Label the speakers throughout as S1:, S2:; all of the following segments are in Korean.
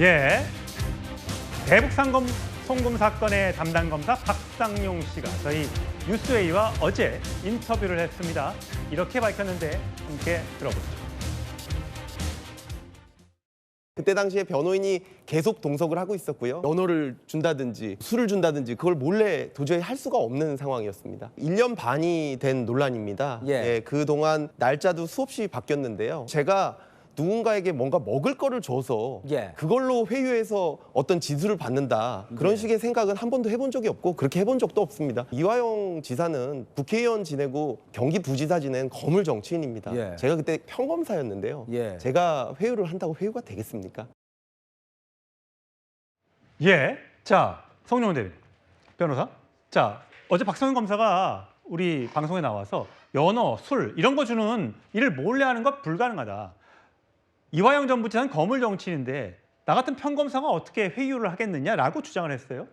S1: 예, 대북 상금 송금 사건의 담당 검사 박상용 씨가 저희 뉴스웨이와 어제 인터뷰를 했습니다. 이렇게 밝혔는데 함께 들어보시죠.
S2: 그때 당시에 변호인이 계속 동석을 하고 있었고요. 연호를 준다든지 술을 준다든지 그걸 몰래 도저히 할 수가 없는 상황이었습니다. 1년 반이 된 논란입니다.
S3: 예.
S2: 그동안 날짜도 수없이 바뀌었는데요. 제가 누군가에게 뭔가 먹을 거를 줘서
S3: 예.
S2: 그걸로 회유해서 어떤 지수를 받는다. 그런 식의 생각은 한 번도 해본 적이 없고 그렇게 해본 적도 없습니다. 이화영 지사는 국회의원 지내고 경기부지사 지낸 거물 정치인입니다.
S3: 예.
S2: 제가 그때 평검사였는데요.
S3: 예.
S2: 제가 회유를 한다고 회유가 되겠습니까?
S1: 예, 자, 성룡 대리 변호사. 자, 어제 박성현 검사가 우리 방송에 나와서 연어, 술 이런 거 주는 일을 몰래 하는 건 불가능하다. 이화영 전 부지사는 거물 정치인인데 나 같은 평검사가 어떻게 회유를 하겠느냐라고 주장을 했어요.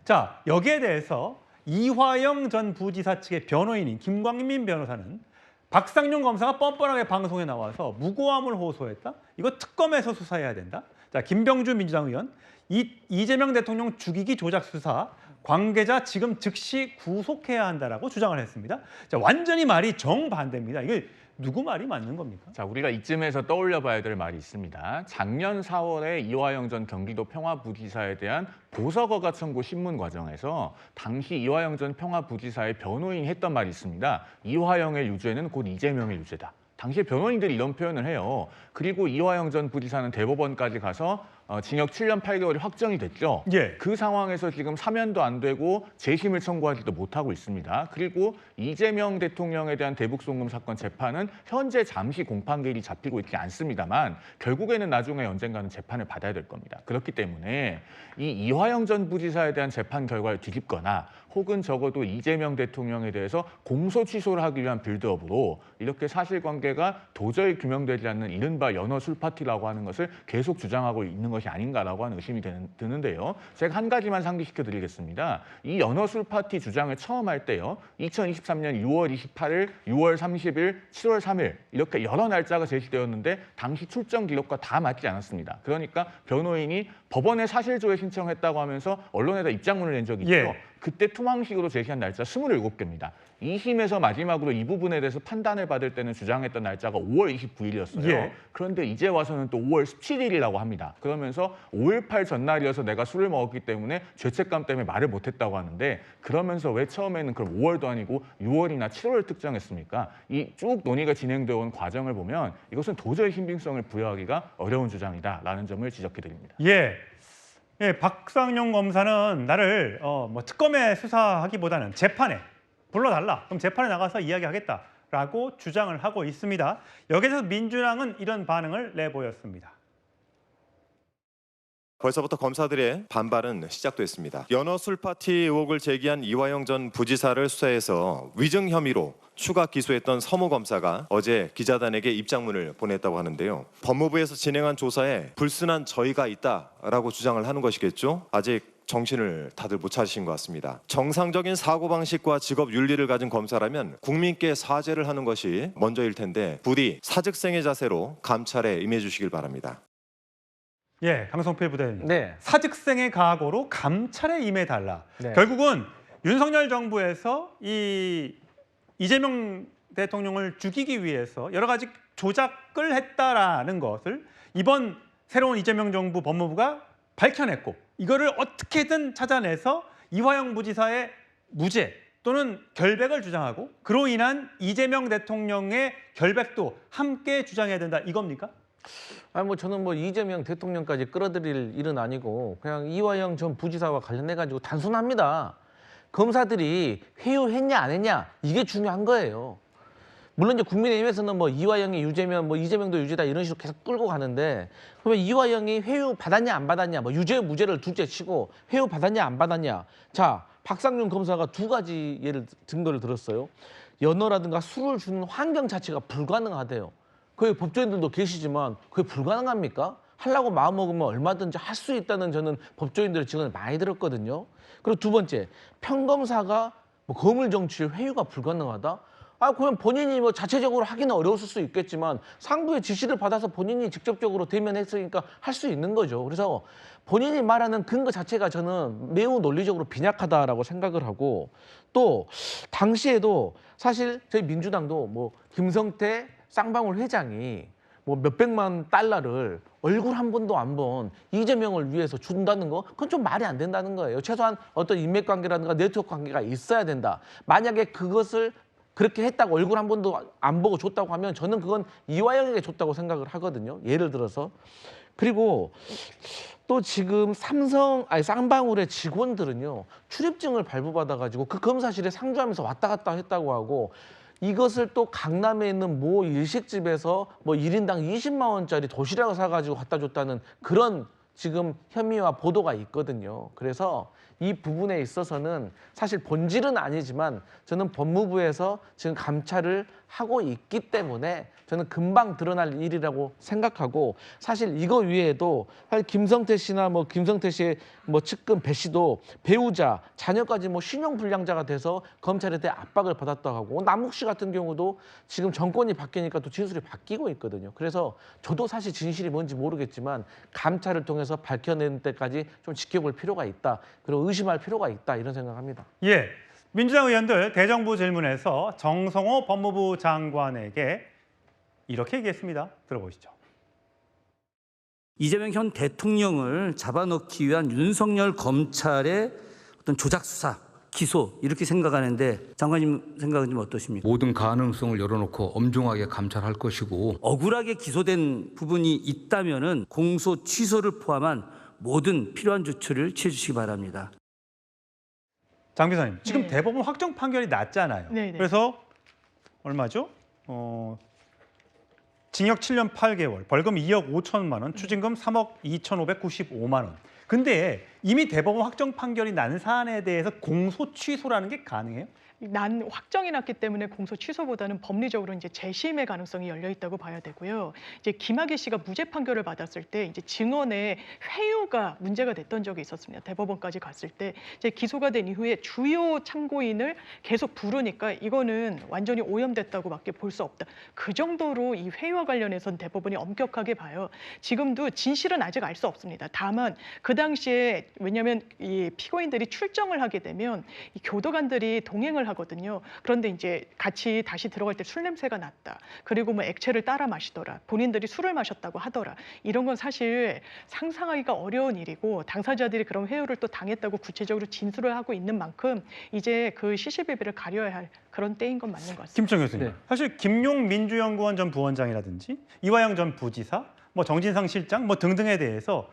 S1: 자, 여기에 대해서 이화영 전 부지사 측의 변호인인 김광민 변호사는 박상용 검사가 뻔뻔하게 방송에 나와서 무고함을 호소했다. 이거 특검에서 수사해야 된다. 자, 김병주 민주당 의원, 이재명 대통령 죽이기 조작 수사 관계자 지금 즉시 구속해야 한다라고 주장을 했습니다. 자, 완전히 말이 정반대입니다. 이게 누구 말이 맞는 겁니까?
S4: 자, 우리가 이쯤에서 떠올려 봐야 될 말이 있습니다. 작년 4월에 이화영 전 경기도 평화부지사에 대한 보석허가 청구 신문 과정에서 당시 이화영 전 평화부지사의 변호인이 했던 말이 있습니다. 이화영의 유죄는 곧 이재명의 유죄다. 당시에 변호인들이 이런 표현을 해요. 그리고 이화영 전 부지사는 대법원까지 가서 징역 7년 8개월이 확정이 됐죠.
S1: 예.
S4: 그 상황에서 지금 사면도 안 되고 재심을 청구하지도 못하고 있습니다. 그리고 이재명 대통령에 대한 대북송금 사건 재판은 현재 잠시 공판기일이 잡히고 있지 않습니다만 결국에는 나중에 언젠가는 재판을 받아야 될 겁니다. 그렇기 때문에 이 이화영 전 부지사에 대한 재판 결과를 뒤집거나 혹은 적어도 이재명 대통령에 대해서 공소 취소를 하기 위한 빌드업으로 이렇게 사실관계가 도저히 규명되지 않는 이른바 연어 술 파티라고 하는 것을 계속 주장하고 있는 것이 아닌가라고 하는 의심이 드는데요. 제가 한 가지만 상기시켜 드리겠습니다. 이 연어 술 파티 주장을 처음 할 때요. 2023년 6월 28일, 6월 30일, 7월 3일 이렇게 여러 날짜가 제시되었는데 당시 출정 기록과 다 맞지 않았습니다. 그러니까 변호인이 법원에 사실조회 신청했다고 하면서 언론에다 입장문을 낸 적이 있죠.
S1: 예.
S4: 그때 투망식으로 제시한 날짜 27개입니다. 2심에서 마지막으로 이 부분에 대해서 판단을 받을 때는 주장했던 날짜가 5월 29일이었어요.
S1: 예.
S4: 그런데 이제 와서는 또 5월 17일이라고 합니다. 그러면서 5.18 전날이어서 내가 술을 먹었기 때문에 죄책감 때문에 말을 못했다고 하는데 그러면서 왜 처음에는 그럼 5월도 아니고 6월이나 7월을 특정했습니까? 이 쭉 논의가 진행되어 온 과정을 보면 이것은 도저히 신빙성을 부여하기가 어려운 주장이다라는 점을 지적해드립니다.
S1: 예. 예, 박상용 검사는 나를 뭐 특검에 수사하기보다는 재판에 불러달라. 그럼 재판에 나가서 이야기하겠다라고 주장을 하고 있습니다. 여기서 민주당은 이런 반응을 내보였습니다.
S5: 벌써부터 검사들의 반발은 시작됐습니다. 연어 술파티 의혹을 제기한 이화영 전 부지사를 수사해서 위증 혐의로 추가 기소했던 서무 검사가 어제 기자단에게 입장문을 보냈다고 하는데요. 법무부에서 진행한 조사에 불순한 저희가 있다라고 주장을 하는 것이겠죠. 아직 정신을 다들 못 차리신 것 같습니다. 정상적인 사고방식과 직업 윤리를 가진 검사라면 국민께 사죄를 하는 것이 먼저일 텐데 부디 사직생의 자세로 감찰에 임해 주시길 바랍니다.
S1: 예, 강성필 부대변인.
S3: 네.
S1: 사직생의 각오로 감찰에 임해달라.
S3: 네.
S1: 결국은 윤석열 정부에서 이재명 대통령을 죽이기 위해서 여러 가지 조작을 했다라는 것을 이번 새로운 이재명 정부 법무부가 밝혀냈고 이거를 어떻게든 찾아내서 이화영 부지사의 무죄 또는 결백을 주장하고 그로 인한 이재명 대통령의 결백도 함께 주장해야 된다 이겁니까?
S3: 아니 뭐 저는 뭐 이재명 대통령까지 끌어들일 일은 아니고 그냥 이화영 전 부지사와 관련해 가지고 단순합니다. 검사들이 회유했냐 안 했냐 이게 중요한 거예요. 물론 이제 국민의힘에서는 뭐 이화영이 유죄면 뭐 이재명도 유죄다 이런 식으로 계속 끌고 가는데 그러면 이화영이 회유 받았냐 안 받았냐 뭐 유죄 무죄를 둘째치고 회유 받았냐 안 받았냐. 자, 박상용 검사가 두 가지 증거를 들었어요. 연어라든가 술을 주는 환경 자체가 불가능하대요. 거기 법조인들도 계시지만 그게 불가능합니까? 하려고 마음먹으면 얼마든지 할 수 있다는 저는 법조인들의 증언을 많이 들었거든요. 그리고 두 번째, 평검사가 뭐 거물 정치를 회유가 불가능하다? 그냥 본인이 뭐 자체적으로 하기는 어려웠을 수 있겠지만 상부의 지시를 받아서 본인이 직접적으로 대면했으니까 할 수 있는 거죠. 그래서 본인이 말하는 근거 자체가 저는 매우 논리적으로 빈약하다라고 생각을 하고 또 당시에도 사실 저희 민주당도 뭐 김성태 쌍방울 회장이 뭐 몇백만 달러를 얼굴 한 번도 안 본 이재명을 위해서 준다는 거 그건 좀 말이 안 된다는 거예요. 최소한 어떤 인맥관계라든가 네트워크 관계가 있어야 된다. 만약에 그것을 그렇게 했다고 얼굴 한 번도 안 보고 줬다고 하면 저는 그건 이화영에게 줬다고 생각을 하거든요. 예를 들어서. 그리고 또 지금 쌍방울의 직원들은요. 출입증을 발부받아가지고 그 검사실에 상주하면서 왔다 갔다 했다고 하고 이것을 또 강남에 있는 모 일식집에서 뭐 1인당 20만 원짜리 도시락을 사가지고 갖다 줬다는 그런 지금 혐의와 보도가 있거든요. 그래서 이 부분에 있어서는 사실 본질은 아니지만 저는 법무부에서 지금 감찰을 하고 있기 때문에 저는 금방 드러날 일이라고 생각하고 사실 이거 외에도 사실 김성태 씨나 뭐 김성태 씨의 뭐 측근 배 씨도 배우자, 자녀까지 뭐 신용불량자가 돼서 검찰에 대해 압박을 받았다고 하고 남욱 씨 같은 경우도 지금 정권이 바뀌니까 또 진술이 바뀌고 있거든요. 그래서 저도 사실 진실이 뭔지 모르겠지만 감찰을 통해서 밝혀낸 때까지 좀 지켜볼 필요가 있다. 그리고 의심할 필요가 있다 이런 생각합니다.
S1: 예, 민주당 의원들 대정부 질문에서 정성호 법무부 장관에게 이렇게 얘기했습니다. 들어보시죠.
S6: 이재명 현 대통령을 잡아넣기 위한 윤석열 검찰의 어떤 조작 수사, 기소 이렇게 생각하는데 장관님 생각은 좀 어떠십니까?
S7: 모든 가능성을 열어놓고 엄중하게 감찰할 것이고
S6: 억울하게 기소된 부분이 있다면은 공소 취소를 포함한 모든 필요한 조치를 취해주시기 바랍니다.
S1: 장 비서님, 지금
S8: 네.
S1: 대법원 확정 판결이 났잖아요.
S8: 네네.
S1: 그래서 얼마죠? 징역 7년 8개월, 벌금 2억 5천만 원, 추징금 3억 2,595만 원. 근데 이미 대법원 확정 판결이 난 사안에 대해서 공소 취소라는 게 가능해요?
S8: 확정이 났기 때문에 공소 취소보다는 법리적으로 이제 재심의 가능성이 열려 있다고 봐야 되고요. 이제 김학의 씨가 무죄 판결을 받았을 때 이제 증언의 회유가 문제가 됐던 적이 있었습니다. 대법원까지 갔을 때 이제 기소가 된 이후에 주요 참고인을 계속 부르니까 이거는 완전히 오염됐다고밖에 볼 수 없다. 그 정도로 이 회유와 관련해서는 대법원이 엄격하게 봐요. 지금도 진실은 아직 알 수 없습니다. 다만 그 당시에 왜냐하면 이 피고인들이 출정을 하게 되면 이 교도관들이 동행을 하거든요. 그런데 이제 같이 다시 들어갈 때 술 냄새가 났다. 그리고 뭐 액체를 따라 마시더라. 본인들이 술을 마셨다고 하더라. 이런 건 사실 상상하기가 어려운 일이고 당사자들이 그런 회유를 또 당했다고 구체적으로 진술을 하고 있는 만큼 이제 그 시시비비를 가려야 할 그런 때인 건 맞는 것 같습니다.
S1: 김청 교수님,
S3: 네.
S1: 사실 김용 민주연구원 전 부원장이라든지 이화영 전 부지사, 뭐 정진상 실장 뭐 등등에 대해서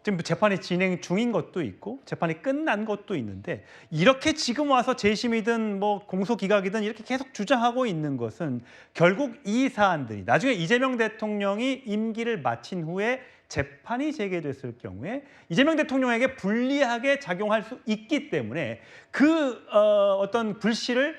S1: 지금 재판이 진행 중인 것도 있고 재판이 끝난 것도 있는데 이렇게 지금 와서 재심이든 뭐 공소기각이든 이렇게 계속 주장하고 있는 것은 결국 이 사안들이 나중에 이재명 대통령이 임기를 마친 후에 재판이 재개됐을 경우에 이재명 대통령에게 불리하게 작용할 수 있기 때문에 그 어떤 불씨를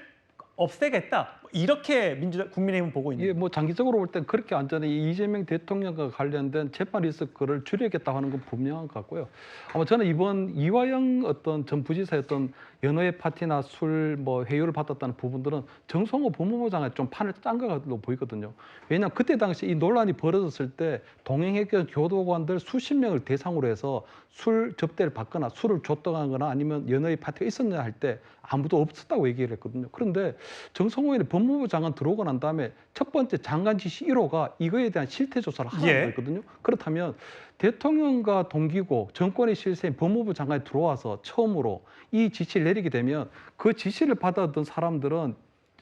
S1: 없애겠다. 이렇게 국민의힘은 보고 있는
S9: 이게
S1: 거예요.
S9: 뭐 장기적으로 볼 땐 그렇게 완전히 이재명 대통령과 관련된 재판 리스크를 줄이겠다고 하는 건 분명한 것 같고요. 아마 저는 이번 이화영 어떤 전 부지사의 어떤 연호의 파티나 술 뭐 회유를 받았다는 부분들은 정성호 법무부 장관이 좀 판을 짠 것 같로 보이거든요. 왜냐하면 그때 당시 이 논란이 벌어졌을 때 동행했던 교도관들 수십 명을 대상으로 해서 술 접대를 받거나 술을 줬다거나 아니면 연호의 파티가 있었냐 할 때 아무도 없었다고 얘기를 했거든요. 그런데 정성호의 법무부 장관 들어오고 난 다음에 첫 번째 장관 지시 1호가 이거에 대한 실태 조사를 하라는
S1: 예.
S9: 거였거든요. 그렇다면 대통령과 동기고 정권의 실세인 법무부 장관이 들어와서 처음으로 이 지시를 내리게 되면 그 지시를 받았던 사람들은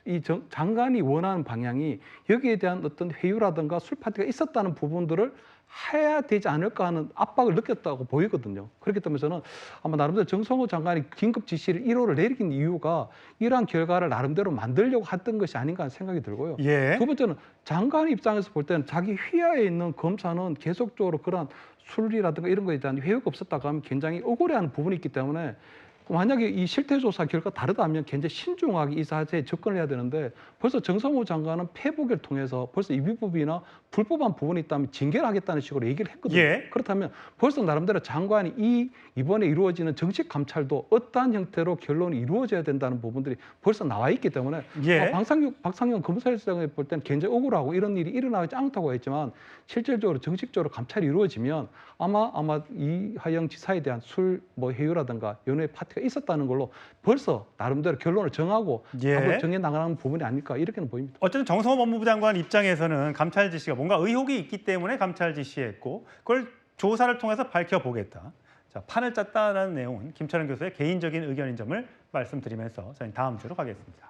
S9: 이 장관이 원하는 방향이 여기에 대한 어떤 회유라든가 술 파티가 있었다는 부분들을 해야 되지 않을까 하는 압박을 느꼈다고 보이거든요. 그렇기 때문에 저는 아마 나름대로 정성호 장관이 긴급 지시를 1호를 내린 이유가 이러한 결과를 나름대로 만들려고 했던 것이 아닌가 하는 생각이 들고요.
S1: 예.
S9: 두 번째는 장관 입장에서 볼 때는 자기 휘하에 있는 검사는 계속적으로 그런 술이라든가 이런 거에 대한 회유가 없었다고 하면 굉장히 억울해하는 부분이 있기 때문에 만약에 이 실태조사 결과 다르다면 굉장히 신중하게 이 사태에 접근을 해야 되는데 벌써 정성호 장관은 패보기를 통해서 벌써 이 위법이나 불법한 부분이 있다면 징계를 하겠다는 식으로 얘기를 했거든요.
S1: 예.
S9: 그렇다면 벌써 나름대로 장관이 이번에 이루어지는 정식 감찰도 어떠한 형태로 결론이 이루어져야 된다는 부분들이 벌써 나와 있기 때문에
S1: 예.
S9: 박상영 검찰총장이 볼 때는 굉장히 억울하고 이런 일이 일어나지 않다고 했지만 실질적으로 정식적으로 감찰이 이루어지면 아마 이화영 지사에 대한 술 회유라든가 연회 파티가 있었다는 걸로 벌써 나름대로 결론을 정하고
S1: 예.
S9: 한번 정해 나가는 부분이 아닐까 이렇게는 보입니다.
S1: 어쨌든 정성호 법무부 장관 입장에서는 감찰 지시가 뭔가 의혹이 있기 때문에 감찰 지시했고 그걸 조사를 통해서 밝혀보겠다. 자, 판을 짰다는 내용은 김철현 교수의 개인적인 의견인 점을 말씀드리면서 저희 다음 주로 가겠습니다.